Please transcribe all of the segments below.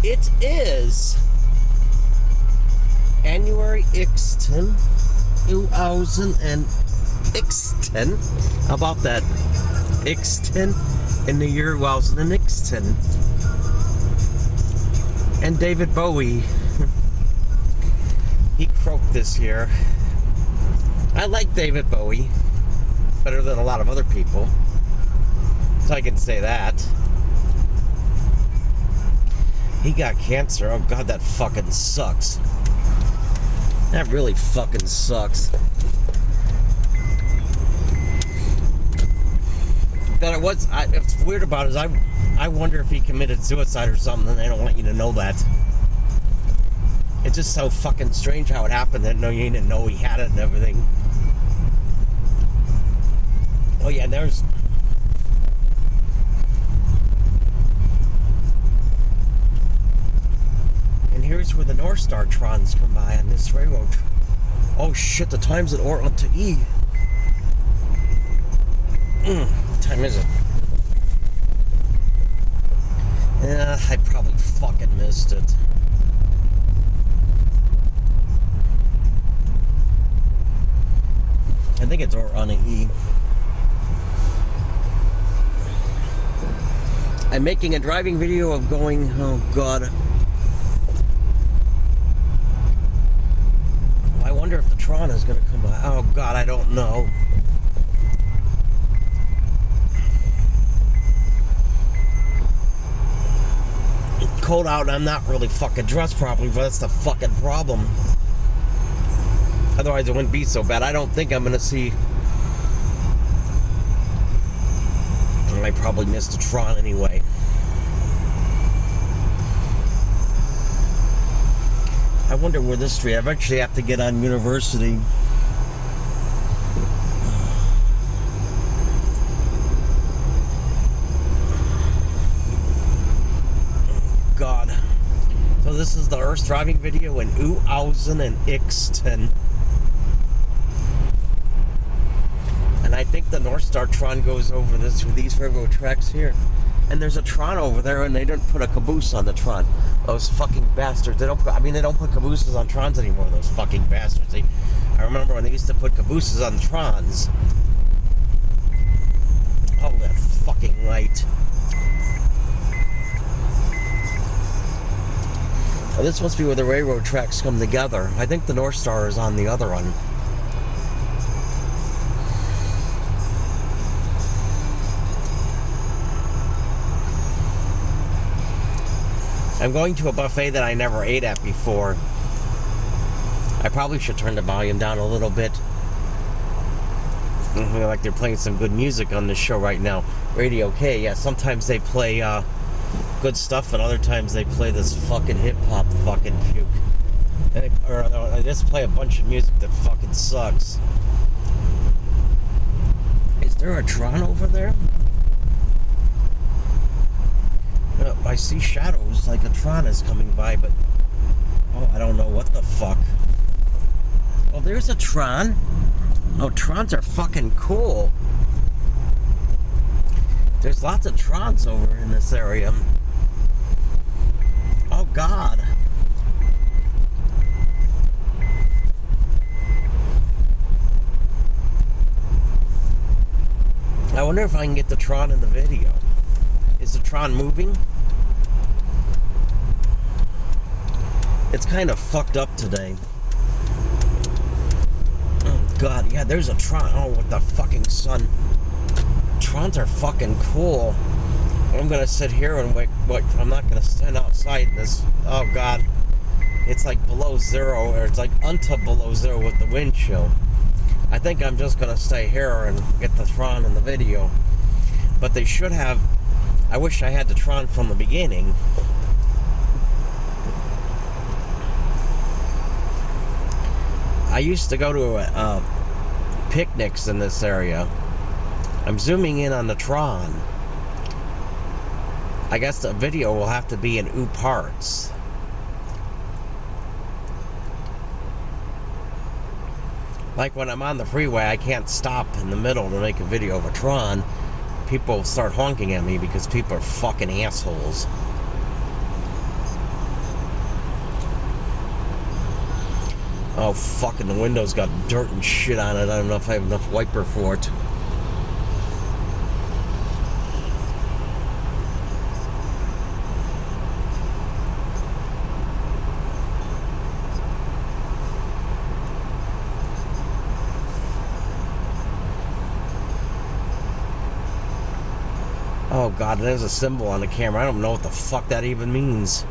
It is January X10, 2010. How about that? X10 in the year 2010. And David Bowie, he croaked this year. I like David Bowie better than a lot of other people, so I can say that. He got cancer. Oh god, that fucking sucks. That really fucking sucks. But what's weird about it is I wonder if he committed suicide or something, and they don't want you to know that. It's just so fucking strange how it happened that you didn't know he had it and everything. Oh yeah, there's... And here's where the North Star trons come by on this railroad. Oh shit, the time's at or onto E. What time is it? Yeah, I probably fucking missed it. I think it's or on an E. I'm making a driving video of going, oh god. I wonder if the Tron is going to come by. Oh god, I don't know. It's cold out and I'm not really fucking dressed properly, but that's the fucking problem. Otherwise it wouldn't be so bad. I don't think I'm going to see... I probably missed a Tron anyway. I wonder where this street... I eventually have to get on University. God. So this is the Earth driving video in 2010. And I think the North Star Tron goes over these railroad tracks here. And there's a Tron over there, and they didn't put a caboose on the Tron. Those fucking bastards. They don't put cabooses on Trons anymore, those fucking bastards. I remember when they used to put cabooses on Trons. Oh, that fucking light. Well, this must be where the railroad tracks come together. I think the North Star is on the other one. I'm going to a buffet that I never ate at before. I probably should turn the volume down a little bit. I feel like they're playing some good music on this show right now. Radio K, yeah, sometimes they play good stuff and other times they play this fucking hip-hop fucking puke. And they just play a bunch of music that fucking sucks. Is there a Tron over there? I see shadows like a Tron is coming by, but oh, I don't know what the fuck. Oh, there's a Tron. Oh, Trons are fucking cool. There's lots of Trons over in this area. Oh god. I wonder if I can get the Tron in the video. Is the Tron moving? It's kind of fucked up today. Oh god, yeah, there's a Tron. Oh, with the fucking sun. Trons are fucking cool. I'm gonna sit here and wait. I'm not gonna stand outside in this. Oh god. It's like below zero, or it's like unto below zero with the wind chill. I think I'm just gonna stay here and get the Tron in the video. But they should have... I wish I had the Tron from the beginning. I used to go to picnics in this area. I'm zooming in on the Tron. I guess the video will have to be in two parts. Like when I'm on the freeway, I can't stop in the middle to make a video of a Tron. People start honking at me because people are fucking assholes. Oh, fucking the window's got dirt and shit on it. I don't know if I have enough wiper for it. Oh god, there's a symbol on the camera. I don't know what the fuck that even means.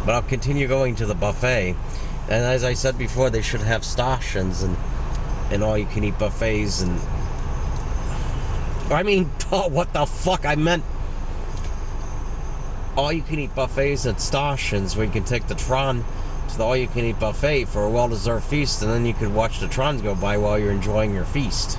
But I'll continue going to the buffet. And as I said before, they should have stations and all-you-can-eat buffets and... I mean, oh, what the fuck? I meant all-you-can-eat buffets and stations where you can take the Tron to the all-you-can-eat buffet for a well-deserved feast, and then you could watch the Trons go by while you're enjoying your feast.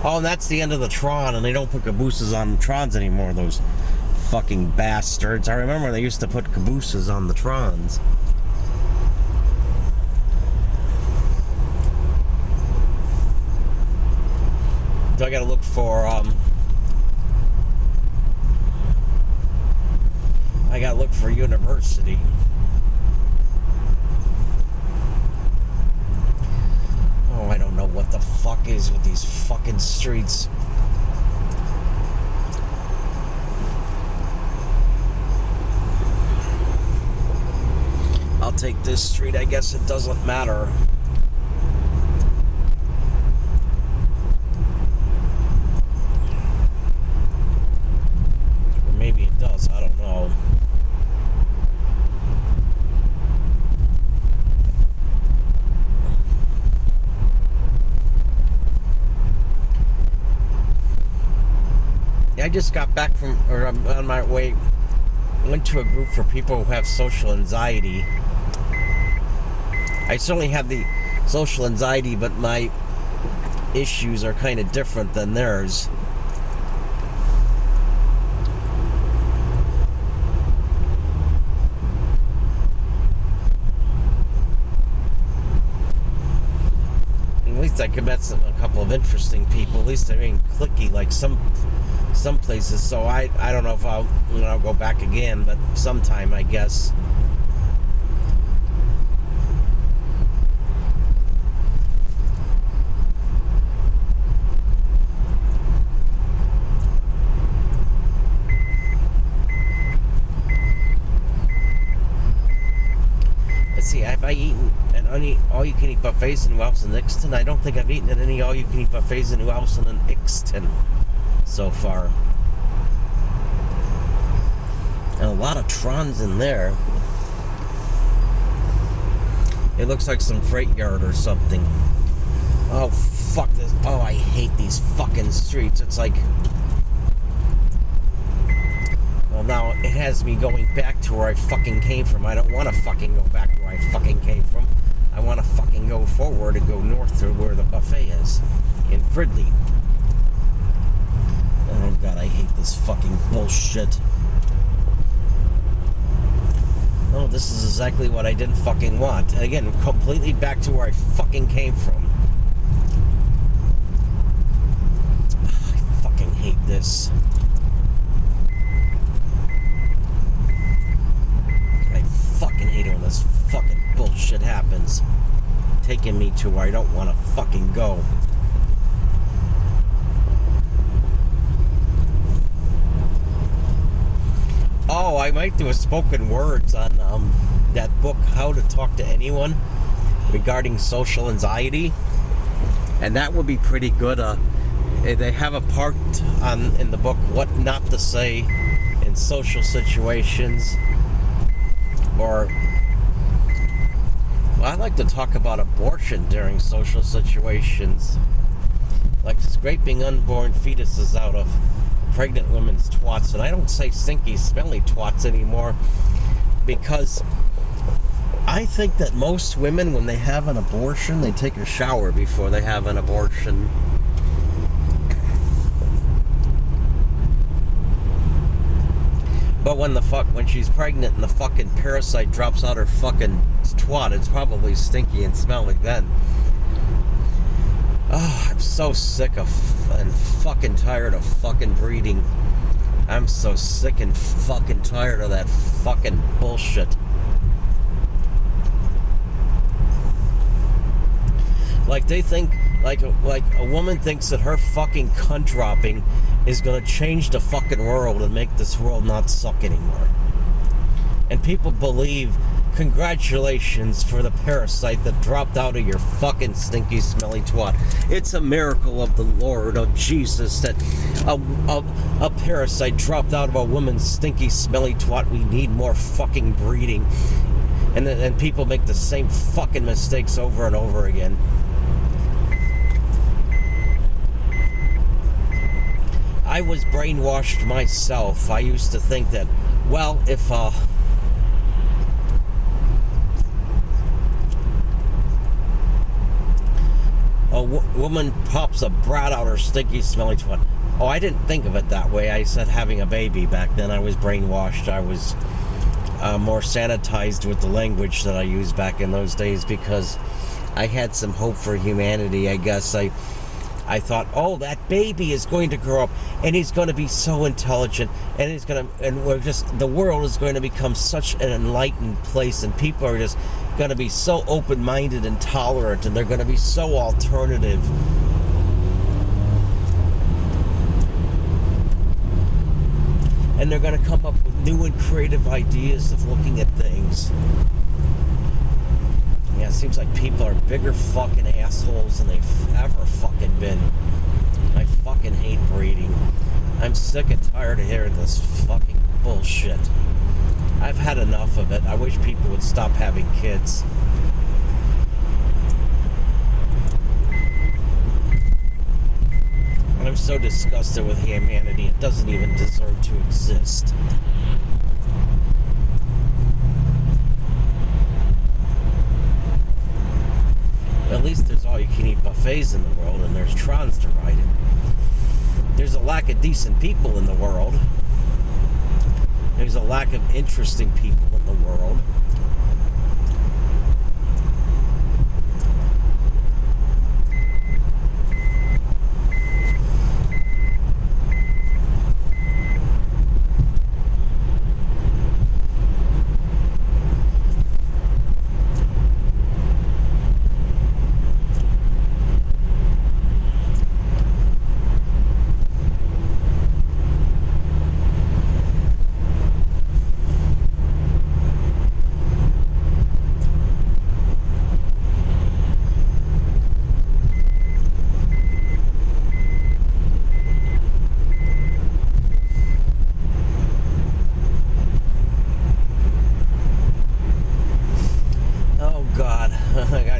Oh, and that's the end of the Tron, and they don't put cabooses on the Trons anymore, those fucking bastards. I remember they used to put cabooses on the Trons. So I gotta look for, university. Oh, I don't know what the fuck is with these fucking streets. I'll take this street, I guess it doesn't matter. Or maybe it does, I don't know. I just got back from, or I'm on my way, went to a group for people who have social anxiety. I certainly have the social anxiety, but my issues are kind of different than theirs. At least I could met a couple of interesting people. At least they ain't cliquey like some places. So I don't know if I'll go back again, but sometime I guess. Let's see, have I eaten at any all-you-can-eat buffets in New Elson and Ixton? I don't think I've eaten at any all-you-can-eat buffets in New Elson and Ixton so far. And a lot of Trons in there. It looks like some freight yard or something. Oh, fuck this. Oh, I hate these fucking streets. It's like... Well, now it has me going back to where I fucking came from. I don't want to fucking go back to where I fucking came from. I want to fucking go forward and go north to where the buffet is. In Fridley. Oh, God, I hate this fucking bullshit. Oh, this is exactly what I didn't fucking want. And again, completely back to where I fucking came from. I fucking hate this. I fucking hate it when this fucking bullshit happens. Taking me to where I don't want to fucking go. Oh, I might do a spoken words on that book, How to Talk to Anyone, regarding social anxiety, and that would be pretty good. They have a part in the book, what not to say in social situations, or, well, I like to talk about abortion during social situations. like scraping unborn fetuses out of pregnant women's twats. And I don't say stinky, smelly twats anymore, because I think that most women, when they have an abortion, they take a shower before they have an abortion. But when she's pregnant and the fucking parasite drops out her fucking twat, it's probably stinky and smelly then. Oh, I'm so sick of and fucking tired of fucking breeding. I'm so sick and fucking tired of that fucking bullshit. Like they think, like a woman thinks that her fucking cunt dropping is gonna change the fucking world and make this world not suck anymore. And people believe, congratulations for the parasite that dropped out of your fucking stinky, smelly twat. It's a miracle of the Lord, of Jesus, that a parasite dropped out of a woman's stinky, smelly twat. We need more fucking breeding. And people make the same fucking mistakes over and over again. I was brainwashed myself. I used to think that, well, if a woman pops a brat out her stinky, smelly twat. Oh, I didn't think of it that way. I said having a baby back then. I was brainwashed. I was more sanitized with the language that I used back in those days, because I had some hope for humanity, I guess. I thought, oh, that baby is going to grow up and he's going to be so intelligent, and the world is going to become such an enlightened place, and people are just going to be so open-minded and tolerant, and they're going to be so alternative. And they're going to come up with new and creative ideas of looking at things. Yeah, it seems like people are bigger fucking assholes than they've ever fucking been. I fucking hate breeding. I'm sick and tired of hearing this fucking bullshit. I've had enough of it. I wish people would stop having kids. I'm so disgusted with humanity, it doesn't even deserve to exist. At least there's all-you-can-eat buffets in the world, and there's trons to ride in. There's a lack of decent people in the world. There's a lack of interesting people in the world.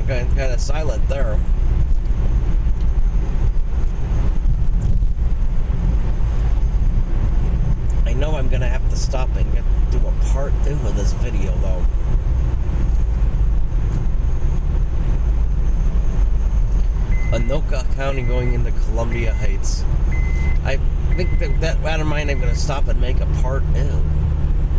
Kind of silent there. I know I'm gonna have to stop and do a part 2 of this video though. Anoka County going into Columbia Heights. I think that out of mind I'm gonna stop and make a part 2.